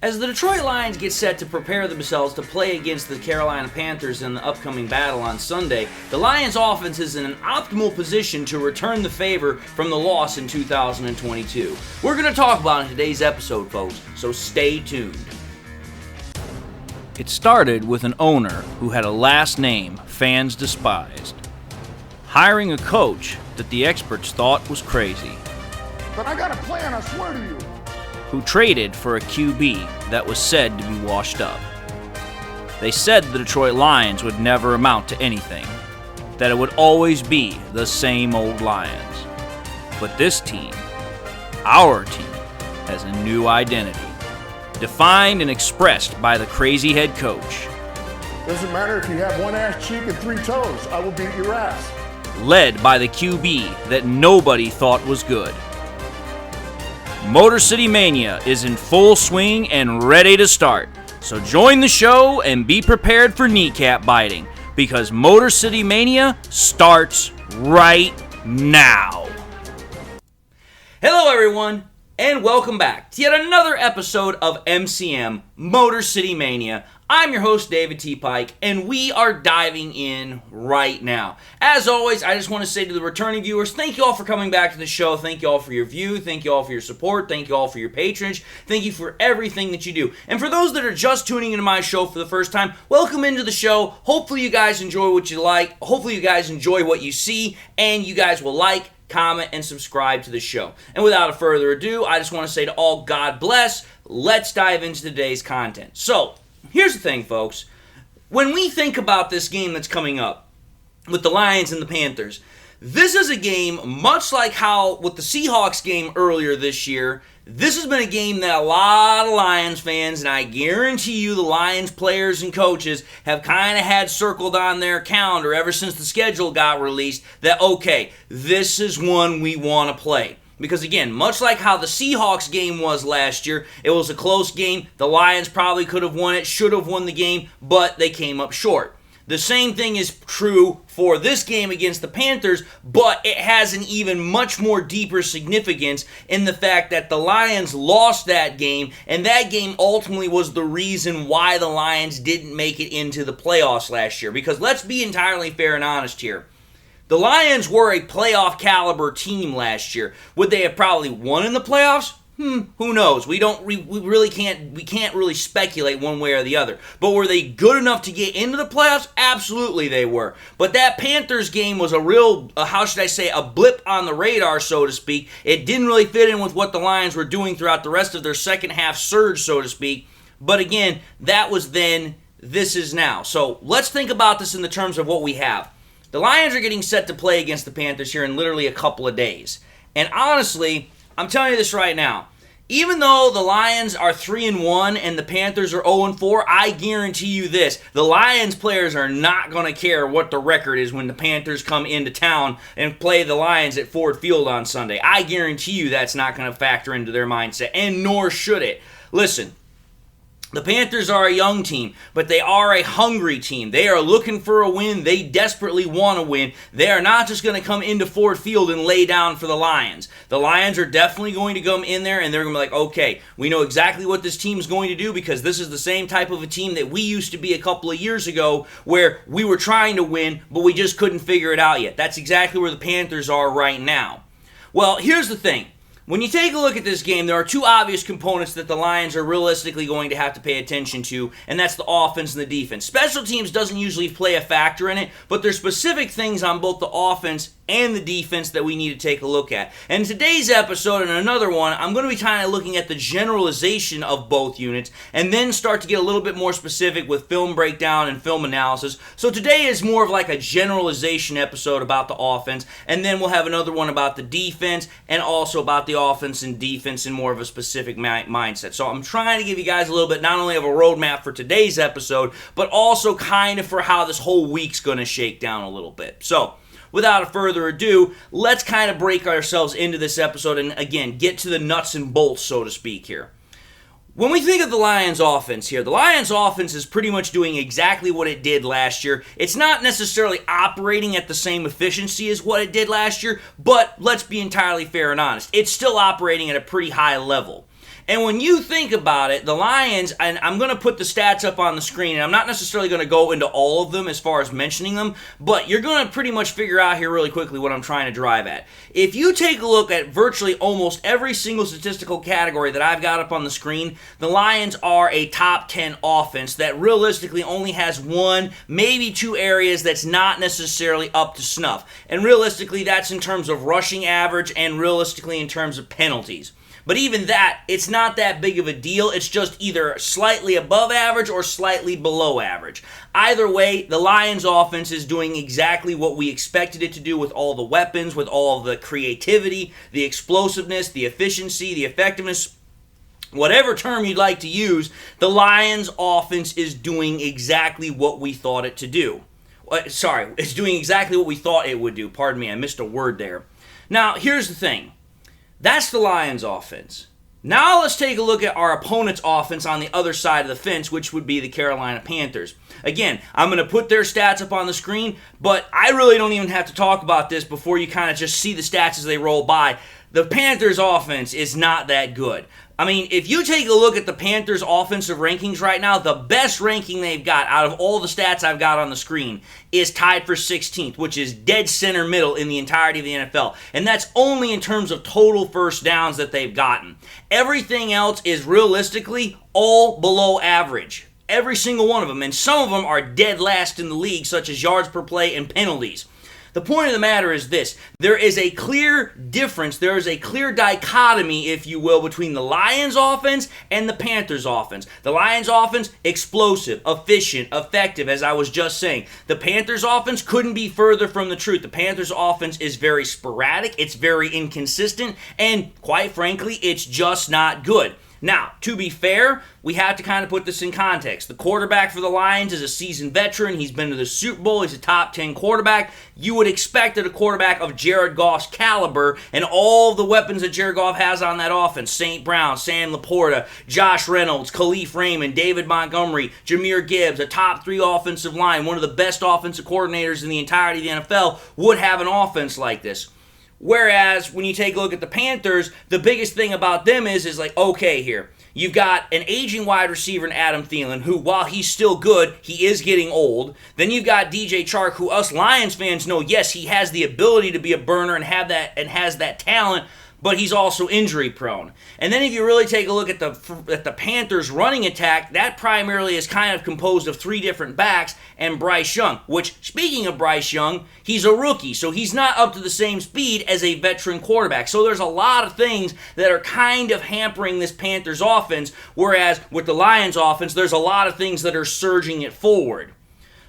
As the Detroit Lions get set to prepare themselves to play against the Carolina Panthers in the upcoming battle on Sunday, the Lions offense is in an optimal position to return the favor from the loss in 2022. We're going to talk about it in today's episode, folks, so stay tuned. It started with an owner who had a last name fans despised, hiring a coach that the experts thought was crazy. But I got a plan, I swear to you. Who traded for a QB that was said to be washed up. They said the Detroit Lions would never amount to anything, that it would always be the same old Lions. But this team, our team, has a new identity, defined and expressed by the crazy head coach. Doesn't matter if you have one ass cheek and three toes, I will beat your ass. Led by the QB that nobody thought was good. Motor City Mania is in full swing and ready to start. So join the show and be prepared for kneecap biting, because Motor City Mania starts right now. Hello everyone, and welcome back to yet another episode of MCM Motor City Mania. I'm your host, David T. Pike, and we are diving in right now. As always, I just want to say to the returning viewers, thank you all for coming back to the show. Thank you all for your view. Thank you all for your support. Thank you all for your patronage. Thank you for everything that you do. And for those that are just tuning into my show for the first time, welcome into the show. Hopefully you guys enjoy what you like. Hopefully you guys enjoy what you see, and you guys will like, comment, and subscribe to the show. And without further ado, I just want to say to all, God bless. Let's dive into today's content. So, here's the thing, folks. When we think about this game that's coming up with the Lions and the Panthers, this is a game much like how with the Seahawks game earlier this year, this has been a game that a lot of Lions fans, and I guarantee you the Lions players and coaches have kind of had circled on their calendar ever since the schedule got released that, okay, this is one we want to play. Because again, much like how the Seahawks game was last year, it was a close game. The Lions probably could have won it, should have won the game, but they came up short. The same thing is true for this game against the Panthers, but it has an even much more deeper significance in the fact that the Lions lost that game, and that game ultimately was the reason why the Lions didn't make it into the playoffs last year. Because let's be entirely fair and honest here. The Lions were a playoff caliber team last year. Would they have probably won in the playoffs? Who knows? We can't really speculate one way or the other. But were they good enough to get into the playoffs? Absolutely they were. But that Panthers game was a real, a blip on the radar, so to speak. It didn't really fit in with what the Lions were doing throughout the rest of their second half surge, so to speak. But again, that was then, this is now. So let's think about this in the terms of what we have. The Lions are getting set to play against the Panthers here in literally a couple of days. And honestly, I'm telling you this right now. Even though the Lions are 3-1 and the Panthers are 0-4, I guarantee you this. The Lions players are not going to care what the record is when the Panthers come into town and play the Lions at Ford Field on Sunday. I guarantee you that's not going to factor into their mindset, and nor should it. Listen. The Panthers are a young team, but they are a hungry team. They are looking for a win. They desperately want to win. They are not just going to come into Ford Field and lay down for the Lions. The Lions are definitely going to come in there, and they're going to be like, okay, we know exactly what this team is going to do because this is the same type of a team that we used to be a couple of years ago where we were trying to win, but we just couldn't figure it out yet. That's exactly where the Panthers are right now. Well, here's the thing. When you take a look at this game, there are two obvious components that the Lions are realistically going to have to pay attention to, and that's the offense and the defense. Special teams doesn't usually play a factor in it, but there's specific things on both the offense and the defense that we need to take a look at. And in today's episode and another one, I'm going to be kind of looking at the generalization of both units and then start to get a little bit more specific with film breakdown and film analysis. So today is more of like a generalization episode about the offense, and then we'll have another one about the defense and also about the offense and defense in more of a specific mindset. So I'm trying to give you guys a little bit not only of a roadmap for today's episode, but also kind of for how this whole week's going to shake down a little bit. So without further ado, let's kind of break ourselves into this episode and, again, get to the nuts and bolts, so to speak, here. When we think of the Lions offense here, the Lions offense is pretty much doing exactly what it did last year. It's not necessarily operating at the same efficiency as what it did last year, but let's be entirely fair and honest. It's still operating at a pretty high level. And when you think about it, the Lions, and I'm going to put the stats up on the screen, and I'm not necessarily going to go into all of them as far as mentioning them, but you're going to pretty much figure out here really quickly what I'm trying to drive at. If you take a look at virtually almost every single statistical category that I've got up on the screen, the Lions are a top 10 offense that realistically only has one, maybe two areas that's not necessarily up to snuff. And realistically, that's in terms of rushing average and realistically in terms of penalties. But even that, it's not that big of a deal. It's just either slightly above average or slightly below average. Either way, the Lions offense is doing exactly what we expected it to do with all the weapons, with all the creativity, the explosiveness, the efficiency, the effectiveness. Whatever term you'd like to use, the Lions offense is doing exactly what we thought it to do. It's doing exactly what we thought it would do. Pardon me, I missed a word there. Now, here's the thing. That's the Lions offense. Now let's take a look at our opponent's offense on the other side of the fence, which would be the Carolina Panthers. Again, I'm going to put their stats up on the screen, but I really don't even have to talk about this before you kind of just see the stats as they roll by. The Panthers offense is not that good. I mean, if you take a look at the Panthers offensive rankings right now, the best ranking they've got out of all the stats I've got on the screen is tied for 16th, which is dead center middle in the entirety of the NFL. And that's only in terms of total first downs that they've gotten. Everything else is realistically all below average. Every single one of them. And some of them are dead last in the league, such as yards per play and penalties. The point of the matter is this. There is a clear difference, there is a clear dichotomy, if you will, between the Lions offense and the Panthers offense. The Lions offense, explosive, efficient, effective, as I was just saying. The Panthers offense couldn't be further from the truth. The Panthers offense is very sporadic, it's very inconsistent, and quite frankly, it's just not good. Now, to be fair, we have to kind of put this in context. The quarterback for the Lions is a seasoned veteran. He's been to the Super Bowl. He's a top 10 quarterback. You would expect that a quarterback of Jared Goff's caliber and all the weapons that Jared Goff has on that offense, St. Brown, Sam Laporta, Josh Reynolds, Khalif Raymond, David Montgomery, Jahmyr Gibbs, a top 3 offensive line, one of the best offensive coordinators in the entirety of the NFL, would have an offense like this. Whereas, when you take a look at the Panthers, the biggest thing about them is like, okay, here, you've got an aging wide receiver in Adam Thielen, who, while he's still good, he is getting old. Then you've got DJ Chark, who us Lions fans know, yes, he has the ability to be a burner and has that talent, but he's also injury prone. And then if you really take a look at the Panthers running attack, that primarily is kind of composed of 3 different backs and Bryce Young, which, speaking of Bryce Young, he's a rookie, so he's not up to the same speed as a veteran quarterback. So there's a lot of things that are kind of hampering this Panthers offense, whereas with the Lions offense, there's a lot of things that are surging it forward.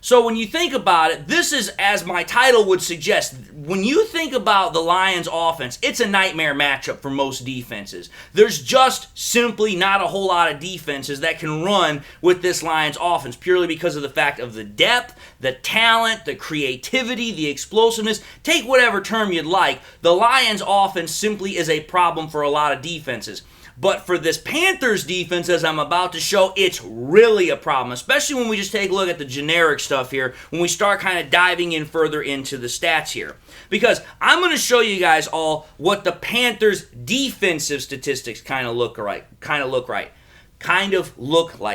So when you think about it, this is, as my title would suggest, when you think about the Lions offense, it's a nightmare matchup for most defenses. There's just simply not a whole lot of defenses that can run with this Lions offense, purely because of the fact of the depth, the talent, the creativity, the explosiveness. Take whatever term you'd like. The Lions offense simply is a problem for a lot of defenses. But for this Panthers defense, as I'm about to show, it's really a problem, especially when we just take a look at the generic stuff here, when we start kind of diving in further into the stats here. Because I'm going to show you guys all what the Panthers' defensive statistics kind of look like.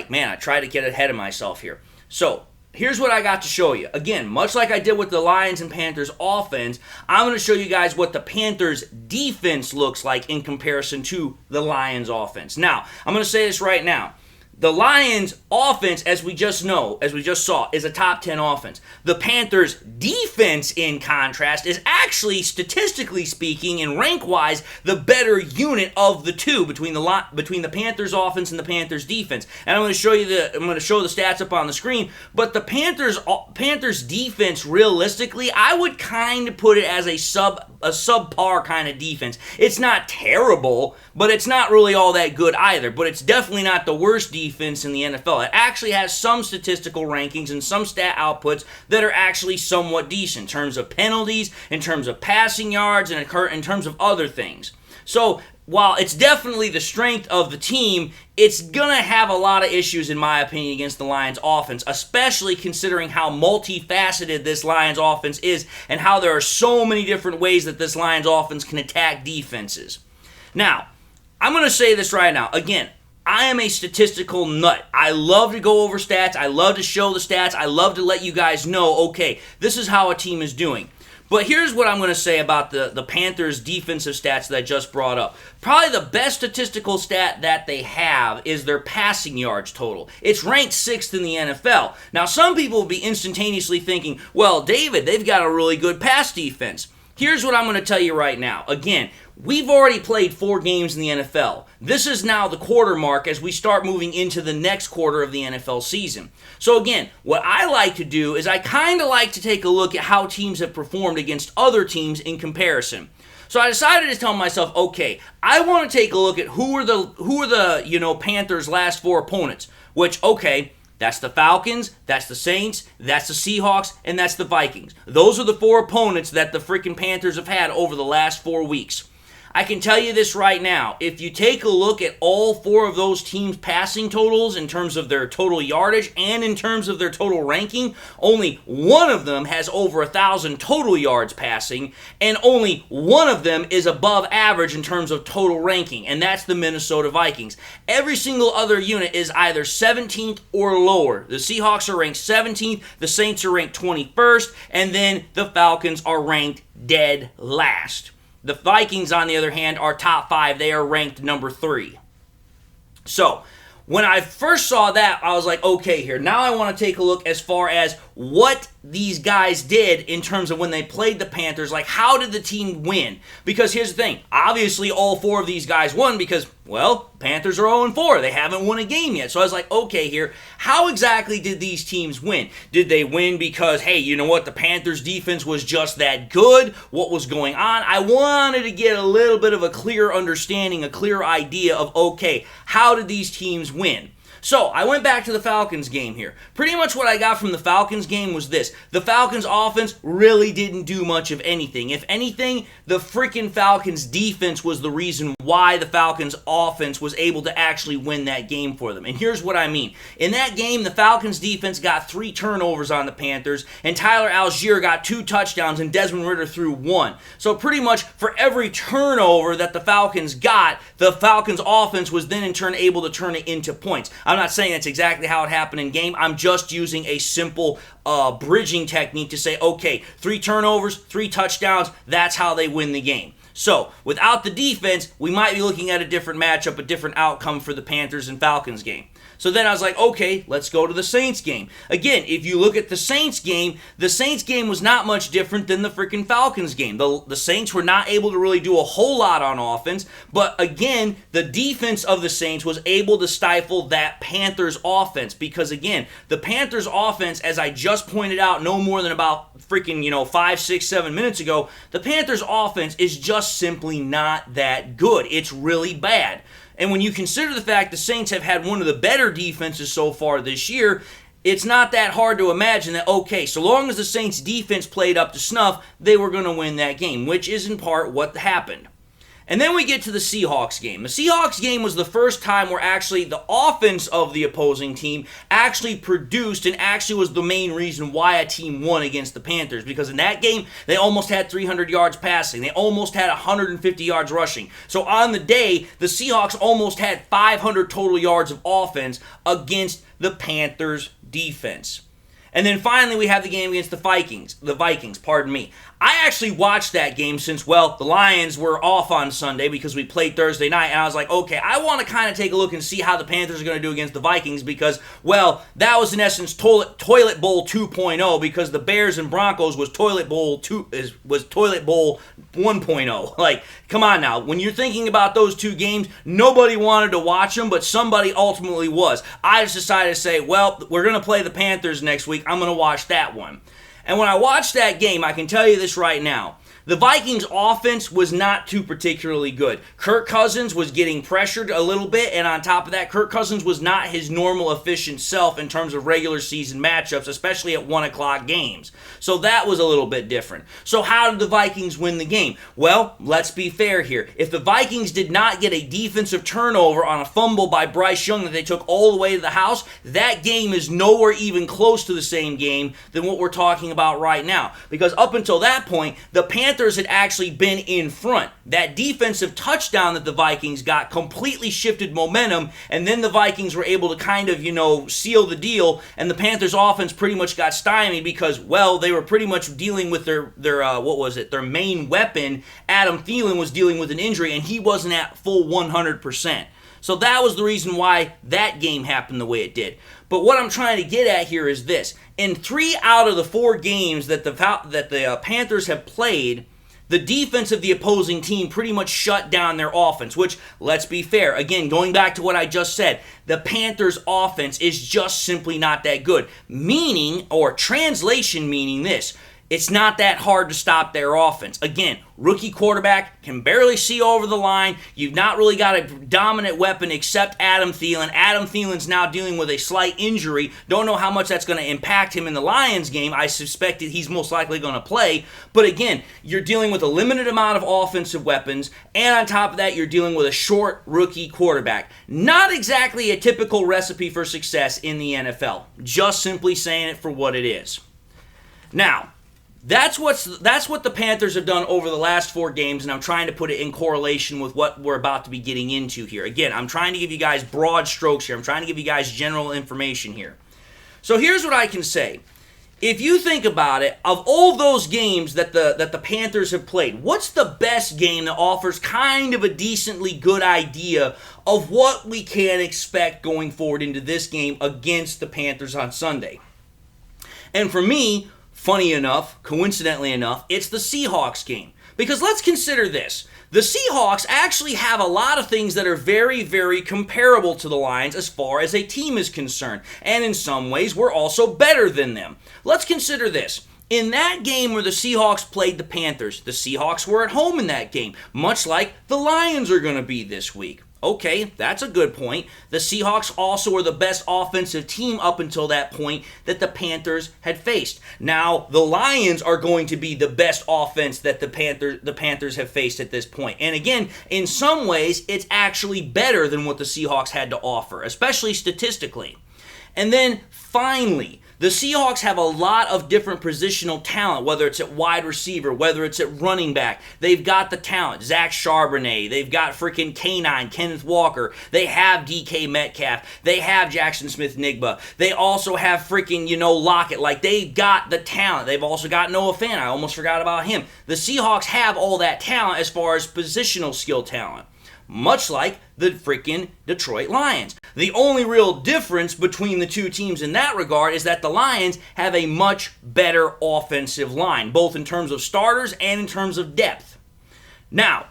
Man, I try to get ahead of myself here. So, here's what I got to show you. Again, much like I did with the Lions and Panthers offense, I'm going to show you guys what the Panthers defense looks like in comparison to the Lions offense. Now, I'm going to say this right now. The Lions offense, as we just saw, is a top 10 offense. The Panthers defense, in contrast, is actually, statistically speaking and rank-wise, the better unit of the two between the Panthers offense and the Panthers defense. And I'm going to show the stats up on the screen. But the Panthers defense, realistically, I would kind of put it as a subpar kind of defense. It's not terrible, but it's not really all that good either. But it's definitely not the worst defense in the NFL. It actually has some statistical rankings and some stat outputs that are actually somewhat decent in terms of penalties, in terms of passing yards, and in terms of other things. So, while it's definitely the strength of the team, it's going to have a lot of issues, in my opinion, against the Lions offense, especially considering how multifaceted this Lions offense is and how there are so many different ways that this Lions offense can attack defenses. Now, I'm going to say this right now. Again, I am a statistical nut. I love to go over stats. I love to show the stats. I love to let you guys know, okay, this is how a team is doing. But here's what I'm going to say about the Panthers' defensive stats that I just brought up. Probably the best statistical stat that they have is their passing yards total. It's ranked 6th in the NFL. Now, some people will be instantaneously thinking, well, David, they've got a really good pass defense. Here's what I'm going to tell you right now. Again, we've already played 4 games in the NFL. This is now the quarter mark as we start moving into the next quarter of the NFL season. So again, what I like to do is I kind of like to take a look at how teams have performed against other teams in comparison. So I decided to tell myself, okay, I want to take a look at who are the Panthers' last 4 opponents, which, okay, that's the Falcons, that's the Saints, that's the Seahawks, and that's the Vikings. Those are the 4 opponents that the freaking Panthers have had over the last 4 weeks. I can tell you this right now. If you take a look at all 4 of those teams' passing totals in terms of their total yardage and in terms of their total ranking, only one of them has over 1,000 total yards passing, and only one of them is above average in terms of total ranking, and that's the Minnesota Vikings. Every single other unit is either 17th or lower. The Seahawks are ranked 17th, the Saints are ranked 21st, and then the Falcons are ranked dead last. The Vikings, on the other hand, are top 5. They are ranked number 3. So, when I first saw that, I was like, okay, here. Now I want to take a look as far as what these guys did in terms of when they played the Panthers. Like, how did the team win? Because here's the thing. Obviously, all 4 of these guys won because, well, Panthers are 0-4. They haven't won a game yet. So I was like, okay, here. How exactly did these teams win? Did they win because, hey, you know what? The Panthers' defense was just that good? What was going on? I wanted to get a little bit of a clear understanding, a clear idea of, okay, how did these teams win? So, I went back to the Falcons game here. Pretty much what I got from the Falcons game was this. The Falcons offense really didn't do much of anything. If anything, the freaking Falcons defense was the reason why the Falcons offense was able to actually win that game for them. And here's what I mean. In that game, the Falcons defense got 3 turnovers on the Panthers, and Tyler Algier got 2 touchdowns, and Desmond Ridder threw 1. So pretty much for every turnover that the Falcons got, the Falcons offense was then in turn able to turn it into points. I'm not saying that's exactly how it happened in game. I'm just using a simple bridging technique to say, okay, 3 turnovers, 3 touchdowns, that's how they win the game. So, without the defense, we might be looking at a different matchup, a different outcome for the Panthers and Falcons game. So then I was like, okay, let's go to the Saints game. Again, if you look at the Saints game was not much different than the freaking Falcons game. The Saints were not able to really do a whole lot on offense, but again, the defense of the Saints was able to stifle that Panthers offense because, again, the Panthers offense, as I just pointed out no more than about freaking, 5, 6, 7 minutes ago, the Panthers offense is just simply not that good. It's really bad. And when you consider the fact the Saints have had one of the better defenses so far this year, it's not that hard to imagine that, okay, so long as the Saints defense played up to snuff, they were going to win that game, which is in part what happened. And then we get to the Seahawks game. The Seahawks game was the first time where actually the offense of the opposing team actually produced and actually was the main reason why a team won against the Panthers. Because in that game, they almost had 300 yards passing. They almost had 150 yards rushing. So on the day, the Seahawks almost had 500 total yards of offense against the Panthers defense. And then finally, we have the game against the Vikings. I actually watched that game since, well, the Lions were off on Sunday because we played Thursday night, and I was like, okay, I want to kind of take a look and see how the Panthers are going to do against the Vikings because, well, that was in essence Toilet Bowl 2.0 because the Bears and Broncos was Toilet Bowl 1.0. Like, come on now. When you're thinking about those 2 games, nobody wanted to watch them, but somebody ultimately was. I just decided to say, well, we're going to play the Panthers next week. I'm going to watch that one. And when I watched that game, I can tell you this right now. The Vikings' offense was not too particularly good. Kirk Cousins was getting pressured a little bit, and on top of that, Kirk Cousins was not his normal efficient self in terms of regular season matchups, especially at 1 o'clock games. So that was a little bit different. So how did the Vikings win the game? Well, let's be fair here. If the Vikings did not get a defensive turnover on a fumble by Bryce Young that they took all the way to the house, that game is nowhere even close to the same game than what we're talking about right now. Because up until that point, the Panthers Panthers had actually been in front. That defensive touchdown that the Vikings got completely shifted momentum, and then the Vikings were able to kind of, seal the deal, and the Panthers offense pretty much got stymied because, well, they were pretty much dealing with their main weapon. Adam Thielen was dealing with an injury, and he wasn't at full 100%. So that was the reason why that game happened the way it did. But what I'm trying to get at here is this. In 3 out of the 4 games that the Panthers have played, the defense of the opposing team pretty much shut down their offense, which, let's be fair, again, going back to what I just said, the Panthers' offense is just simply not that good. Meaning, or translation meaning this, it's not that hard to stop their offense. Again, rookie quarterback can barely see over the line. You've not really got a dominant weapon except Adam Thielen. Adam Thielen's now dealing with a slight injury. Don't know how much that's going to impact him in the Lions game. I suspect that he's most likely going to play. But again, you're dealing with a limited amount of offensive weapons, and on top of that, you're dealing with a short rookie quarterback. Not exactly a typical recipe for success in the NFL. Just simply saying it for what it is. Now, That's what the Panthers have done over the last 4 games, and I'm trying to put it in correlation with what we're about to be getting into here. Again, I'm trying to give you guys broad strokes here. I'm trying to give you guys general information here. So here's what I can say. If you think about it, of all those games that the Panthers have played, what's the best game that offers kind of a decently good idea of what we can expect going forward into this game against the Panthers on Sunday? And for me, funny enough, coincidentally enough, it's the Seahawks game. Because let's consider this. The Seahawks actually have a lot of things that are very, very comparable to the Lions as far as a team is concerned. And in some ways, we're also better than them. Let's consider this. In that game where the Seahawks played the Panthers, the Seahawks were at home in that game, much like the Lions are going to be this week. Okay, that's a good point. The Seahawks also were the best offensive team up until that point that the Panthers had faced. Now, the Lions are going to be the best offense that the Panthers have faced at this point. And again, in some ways, it's actually better than what the Seahawks had to offer, especially statistically. And then, finally, the Seahawks have a lot of different positional talent, whether it's at wide receiver, whether it's at running back. They've got the talent. Zach Charbonnet. They've got freaking K9, Kenneth Walker. They have DK Metcalf. They have Jackson Smith-Njigba. They also have freaking, Lockett. Like, they've got the talent. They've also got Noah Fant. I almost forgot about him. The Seahawks have all that talent as far as positional skill talent, much like the freaking Detroit Lions. The only real difference between the two teams in that regard is that the Lions have a much better offensive line, both in terms of starters and in terms of depth. Now,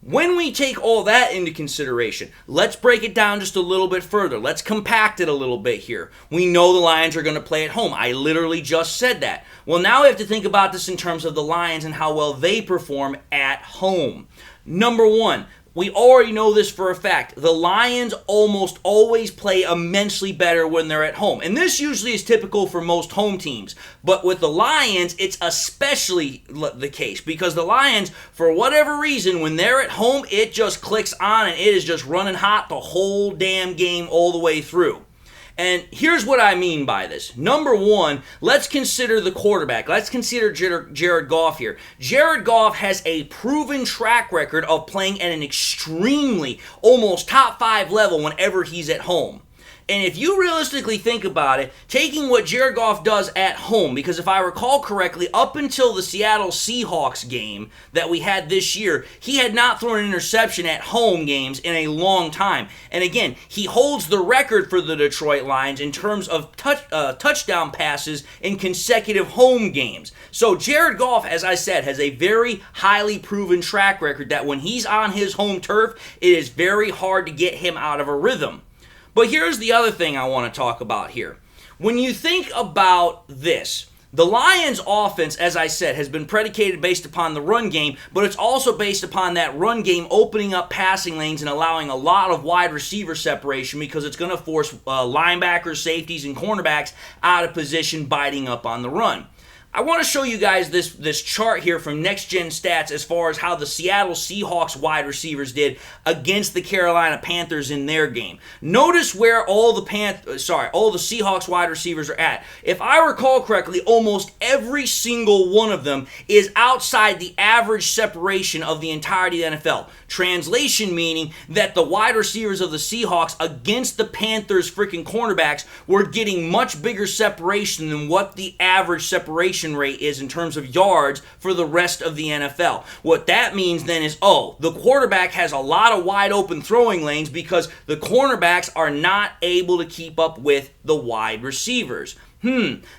when we take all that into consideration, let's break it down just a little bit further. Let's compact it a little bit here. We know the Lions are going to play at home. I literally just said that. Well, now we have to think about this in terms of the Lions and how well they perform at home. Number one, we already know this for a fact. The Lions almost always play immensely better when they're at home. And this usually is typical for most home teams. But with the Lions, it's especially the case. Because the Lions, for whatever reason, when they're at home, it just clicks on and it is just running hot the whole damn game all the way through. And here's what I mean by this. Number one, let's consider the quarterback. Let's consider Jared Goff here. Jared Goff has a proven track record of playing at an extremely, almost top 5 level whenever he's at home. And if you realistically think about it, taking what Jared Goff does at home, because if I recall correctly, up until the Seattle Seahawks game that we had this year, he had not thrown an interception at home games in a long time. And again, he holds the record for the Detroit Lions in terms of touchdown passes in consecutive home games. So Jared Goff, as I said, has a very highly proven track record that when he's on his home turf, it is very hard to get him out of a rhythm. But here's the other thing I want to talk about here. When you think about this, the Lions' offense, as I said, has been predicated based upon the run game, but it's also based upon that run game opening up passing lanes and allowing a lot of wide receiver separation because it's going to force linebackers, safeties, and cornerbacks out of position biting up on the run. I want to show you guys this chart here from Next Gen Stats as far as how the Seattle Seahawks wide receivers did against the Carolina Panthers in their game. Notice where all the Seahawks wide receivers are at. If I recall correctly, almost every single one of them is outside the average separation of the entirety of the NFL. Translation meaning that the wide receivers of the Seahawks against the Panthers freaking cornerbacks were getting much bigger separation than what the average separation rate is in terms of yards for the rest of the NFL. What that means then is, the quarterback has a lot of wide open throwing lanes because the cornerbacks are not able to keep up with the wide receivers.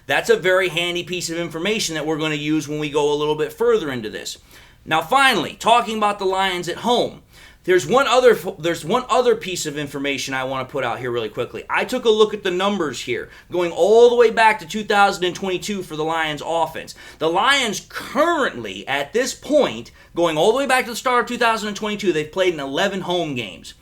That's a very handy piece of information that we're going to use when we go a little bit further into this. Now finally, talking about the Lions at home, there's one other piece of information I want to put out here really quickly. I took a look at the numbers here, going all the way back to 2022 for the Lions offense. The Lions currently, at this point, going all the way back to the start of 2022, they've played in 11 home games.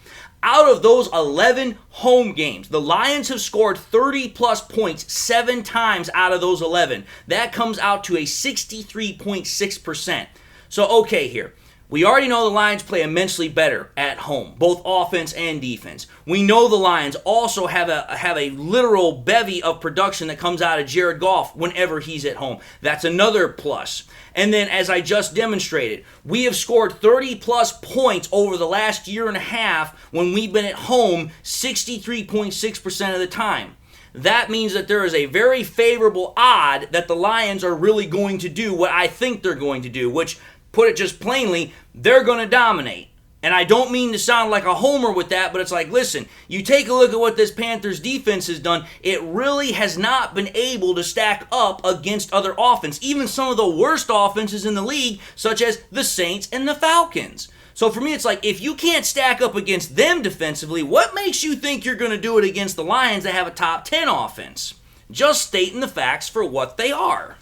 Out of those 11 home games, the Lions have scored 30-plus points 7 times out of those 11. That comes out to a 63.6%. So, okay here. We already know the Lions play immensely better at home, both offense and defense. We know the Lions also have a literal bevy of production that comes out of Jared Goff whenever he's at home. That's another plus. And then, as I just demonstrated, we have scored 30-plus points over the last year and a half when we've been at home 63.6% of the time. That means that there is a very favorable odd that the Lions are really going to do what I think they're going to do, which, put it just plainly, they're going to dominate. And I don't mean to sound like a homer with that, but it's like, listen, you take a look at what this Panthers defense has done, it really has not been able to stack up against other offense, even some of the worst offenses in the league, such as the Saints and the Falcons. So for me, it's like, if you can't stack up against them defensively, what makes you think you're going to do it against the Lions that have a top 10 offense? Just stating the facts for what they are.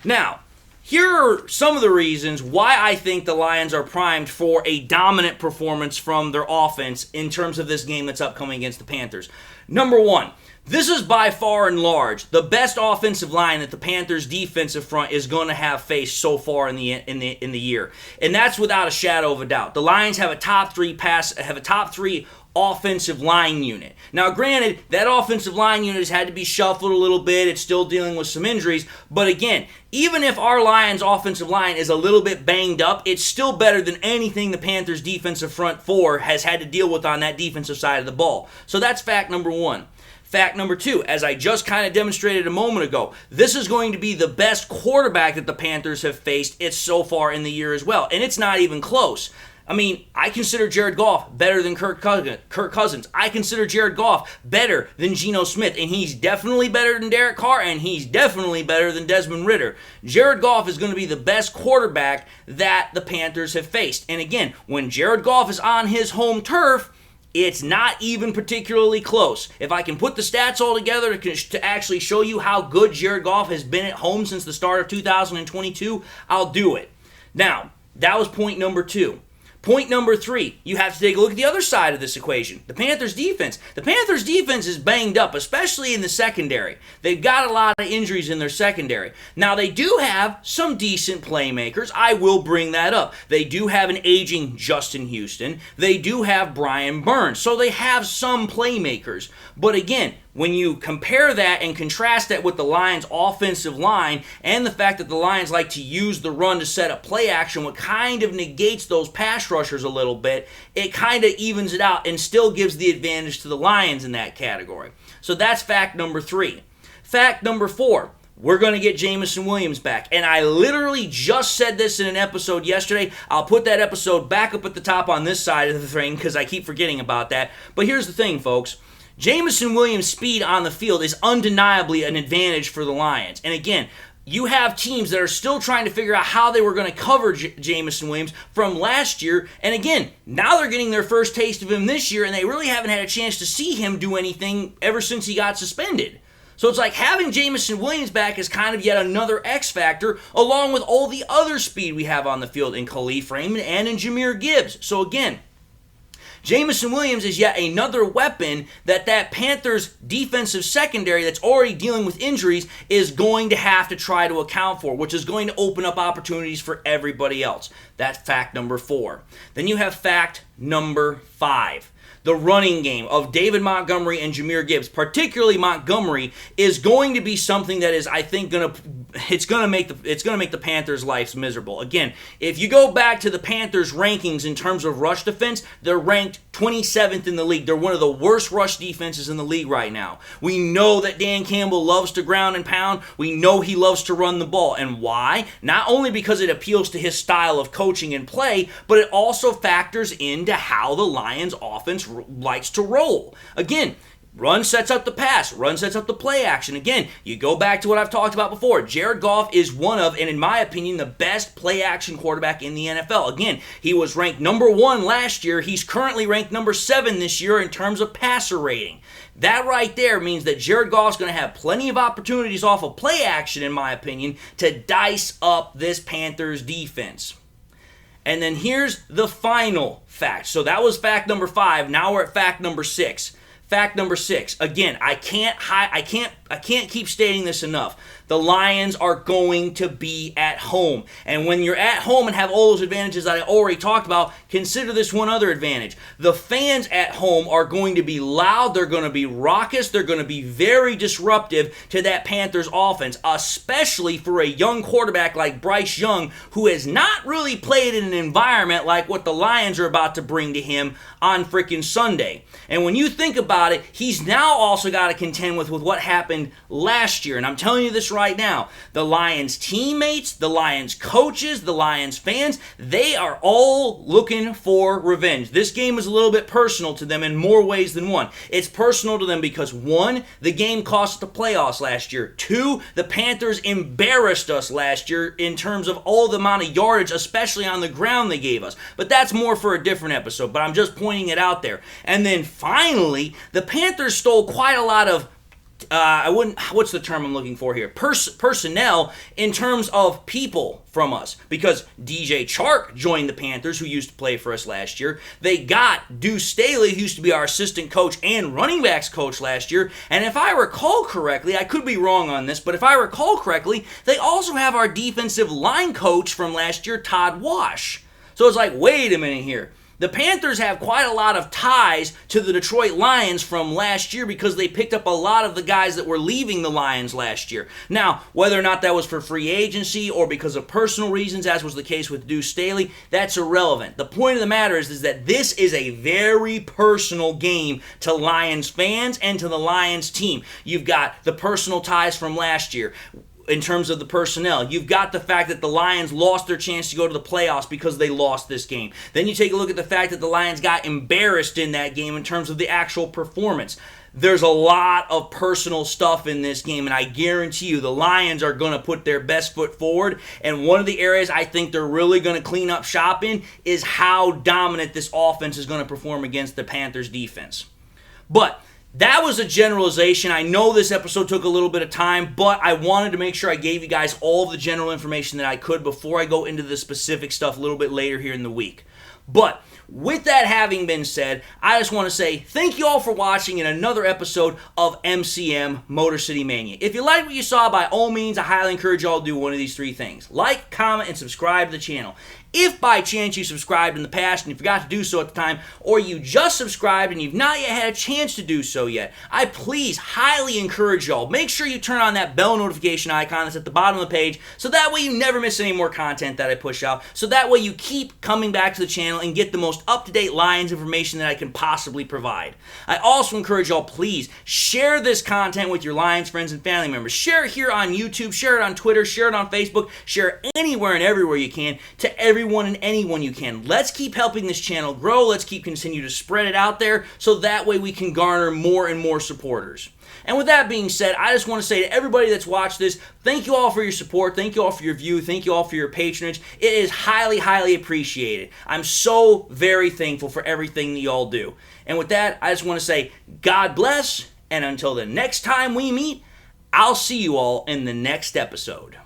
Now, here are some of the reasons why I think the Lions are primed for a dominant performance from their offense in terms of this game that's upcoming against the Panthers. Number one, this is by far and large the best offensive line that the Panthers' defensive front is going to have faced so far in the year, and that's without a shadow of a doubt. The Lions have a top three offensive line unit. Now, granted, that offensive line unit has had to be shuffled a little bit. It's still dealing with some injuries. But again, even if our Lions offensive line is a little bit banged up, it's still better than anything the Panthers defensive front four has had to deal with on that defensive side of the ball. So that's fact number one. Fact number two, as I just kind of demonstrated a moment ago, this is going to be the best quarterback that the Panthers have faced so far in the year as well. And it's not even close. I mean, I consider Jared Goff better than Kirk Cousins. I consider Jared Goff better than Geno Smith, and he's definitely better than Derek Carr, and he's definitely better than Desmond Ridder. Jared Goff is going to be the best quarterback that the Panthers have faced. And again, when Jared Goff is on his home turf, it's not even particularly close. If I can put the stats all together to actually show you how good Jared Goff has been at home since the start of 2022, I'll do it. Now, that was point number two. Point number three, you have to take a look at the other side of this equation, the Panthers defense. The Panthers defense is banged up, especially in the secondary. They've got a lot of injuries in their secondary. Now, they do have some decent playmakers. I will bring that up. They do have an aging Justin Houston. They do have Brian Burns. So they have some playmakers. But again, when you compare that and contrast that with the Lions' offensive line and the fact that the Lions like to use the run to set up play action, what kind of negates those pass rushers a little bit, it kind of evens it out and still gives the advantage to the Lions in that category. So that's fact number three. Fact number four, we're going to get Jameson Williams back. And I literally just said this in an episode yesterday. I'll put that episode back up at the top on this side of the thing because I keep forgetting about that. But here's the thing, folks. Jameson Williams' speed on the field is undeniably an advantage for the Lions. And again, you have teams that are still trying to figure out how they were going to cover Jameson Williams from last year. And again, now they're getting their first taste of him this year, and they really haven't had a chance to see him do anything ever since he got suspended. So it's like having Jameson Williams back is kind of yet another X factor, along with all the other speed we have on the field in Khalif Raymond and in Jahmyr Gibbs. So again, Jamison Williams is yet another weapon that Panthers defensive secondary that's already dealing with injuries is going to have to try to account for, which is going to open up opportunities for everybody else. That's fact number 4. Then you have fact number 5. The running game of David Montgomery and Jahmyr Gibbs, particularly Montgomery, is going to be something that is, I think, going to make the Panthers' lives miserable. Again, if you go back to the Panthers' rankings in terms of rush defense, they're ranked 27th in the league. They're one of the worst rush defenses in the league right now. We know that Dan Campbell loves to ground and pound. We know he loves to run the ball. And why? Not only because it appeals to his style of coaching and play, but it also factors into how the Lions' offense likes to roll. Again, run sets up the pass. Run sets up the play action. Again, you go back to what I've talked about before. Jared Goff is one of, and in my opinion, the best play action quarterback in the NFL. Again, he was ranked number 1 last year. He's currently ranked number 7 this year in terms of passer rating. That right there means that Jared Goff's going to have plenty of opportunities off of play action, in my opinion, to dice up this Panthers defense. And then here's the final fact. So that was fact number 5. Now we're at fact number 6. Fact number 6. Again, I can't keep stating this enough. The Lions are going to be at home. And when you're at home and have all those advantages that I already talked about, consider this one other advantage. The fans at home are going to be loud. They're going to be raucous. They're going to be very disruptive to that Panthers offense, especially for a young quarterback like Bryce Young, who has not really played in an environment like what the Lions are about to bring to him on freaking Sunday. And when you think about it, he's now also got to contend with what happened last year. And I'm telling you this right now. The Lions teammates, the Lions coaches, the Lions fans, they are all looking for revenge. This game is a little bit personal to them in more ways than one. It's personal to them because 1, the game cost the playoffs last year. 2, the Panthers embarrassed us last year in terms of all the amount of yardage, especially on the ground they gave us. But that's more for a different episode, but I'm just pointing it out there. And then finally, the Panthers stole quite a lot of what's the term I'm looking for here? Personnel in terms of people from us. Because DJ Chark joined the Panthers, who used to play for us last year. They got Deuce Staley, who used to be our assistant coach and running backs coach last year. And if I recall correctly, I could be wrong on this, but if I recall correctly, they also have our defensive line coach from last year, Todd Wash. So it's like, wait a minute here. The Panthers have quite a lot of ties to the Detroit Lions from last year because they picked up a lot of the guys that were leaving the Lions last year. Now, whether or not that was for free agency or because of personal reasons, as was the case with Deuce Staley, that's irrelevant. The point of the matter is that this is a very personal game to Lions fans and to the Lions team. You've got the personal ties from last year. In terms of the personnel, you've got the fact that the Lions lost their chance to go to the playoffs because they lost this game. Then you take a look at the fact that the Lions got embarrassed in that game in terms of the actual performance. There's a lot of personal stuff in this game, and I guarantee you the Lions are going to put their best foot forward, and one of the areas I think they're really going to clean up shop in is how dominant this offense is going to perform against the Panthers defense. But that was a generalization. I know this episode took a little bit of time, but I wanted to make sure I gave you guys all the general information that I could before I go into the specific stuff a little bit later here in the week. But with that having been said, I just want to say thank you all for watching in another episode of MCM Motor City Mania. If you like what you saw, by all means, I highly encourage you all to do one of these 3 things. Like, comment, and subscribe to the channel. If by chance you subscribed in the past and you forgot to do so at the time, or you just subscribed and you've not yet had a chance to do so yet, I please highly encourage y'all, make sure you turn on that bell notification icon that's at the bottom of the page, so that way you never miss any more content that I push out, so that way you keep coming back to the channel and get the most up-to-date Lions information that I can possibly provide. I also encourage y'all, please share this content with your Lions friends and family members. Share it here on YouTube, share it on Twitter, share it on Facebook, share it anywhere and everywhere you can to everyone and anyone you can. Let's keep helping this channel grow. Let's continue to spread it out there so that way we can garner more and more supporters. And with that being said, I just want to say to everybody that's watched this, thank you all for your support. Thank you all for your view. Thank you all for your patronage. It is highly, highly appreciated. I'm so very thankful for everything that you all do. And with that, I just want to say God bless, and until the next time we meet, I'll see you all in the next episode.